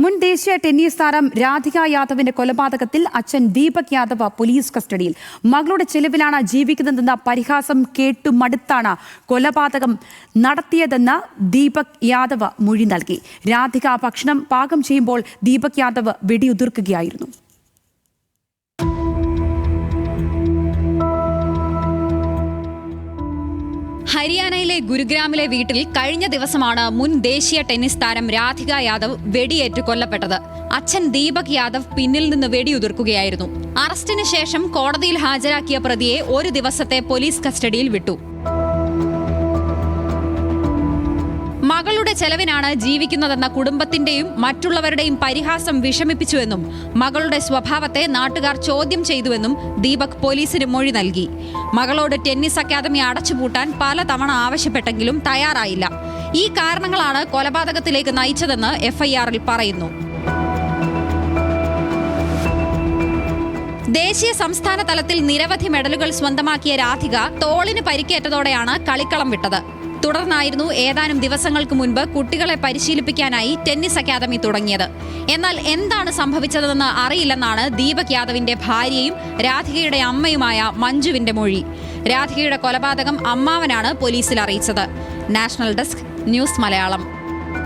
മുൻ ദേശീയ ടെന്നീസ് താരം രാധിക യാദവിന്റെ കൊലപാതകത്തിൽ അച്ഛൻ ദീപക് യാദവ് പോലീസ് കസ്റ്റഡിയിൽ. മകളുടെ ചെലവിലാണ് ജീവിക്കുന്നതെന്ന പരിഹാസം കേട്ടുമടുത്താണ് കൊലപാതകം നടത്തിയതെന്ന് ദീപക് യാദവ് മൊഴി നൽകി. രാധിക ഭക്ഷണം പാകം ചെയ്യുമ്പോൾ ദീപക് യാദവ് വെടിയുതിർക്കുകയായിരുന്നു. ഹരിയാനയിലെ ഗുരുഗ്രാമിലെ വീട്ടിൽ കഴിഞ്ഞ ദിവസമാണ് മുൻ ദേശീയ ടെന്നീസ് താരം രാധിക യാദവ് വെടിയേറ്റ് കൊല്ലപ്പെട്ടത്. അച്ഛൻ ദീപക് യാദവ് പിന്നിൽ നിന്ന് വെടിയുതിർക്കുകയായിരുന്നു. അറസ്റ്റിന് ശേഷം കോടതിയിൽ ഹാജരാക്കിയ പ്രതിയെ ഒരു ദിവസത്തെ പോലീസ് കസ്റ്റഡിയിൽ വിട്ടു. മകളുടെ ചെലവിനാണ് ജീവിക്കുന്നതെന്ന കുടുംബത്തിന്റെയും മറ്റുള്ളവരുടെയും പരിഹാസം വിഷമിപ്പിച്ചുവെന്നും മകളുടെ സ്വഭാവത്തെ നാട്ടുകാർ ചോദ്യം ചെയ്തുവെന്നും ദീപക് പോലീസിന് മൊഴി നൽകി. മകളോട് ടെന്നീസ് അക്കാദമി അടച്ചുപൂട്ടാൻ പലതവണ ആവശ്യപ്പെട്ടെങ്കിലും തയ്യാറായില്ല. ഈ കാരണങ്ങളാണ് കൊലപാതകത്തിലേക്ക് നയിച്ചതെന്ന് എഫ്ഐആറിൽ പറയുന്നു. ദേശീയ സംസ്ഥാന തലത്തിൽ നിരവധി മെഡലുകൾ സ്വന്തമാക്കിയ രാധിക തോളിന് പരിക്കേറ്റതോടെയാണ് കളിക്കളം വിട്ടത്. തുടർന്നായിരുന്നു ഏതാനും ദിവസങ്ങൾക്ക് മുൻപ് കുട്ടികളെ പരിശീലിപ്പിക്കാനായി ടെന്നീസ് അക്കാദമി തുടങ്ങിയത്. എന്നാൽ എന്താണ് സംഭവിച്ചതെന്ന് അറിയില്ലെന്നാണ് ദീപക് യാദവിന്റെ ഭാര്യയും രാധികയുടെ അമ്മയുമായ മഞ്ജുവിന്റെ മൊഴി. രാധികയുടെ കൊലപാതകം അമ്മാവനാണ് പോലീസിൽ അറിയിച്ചത്. National desk, news Malayalam.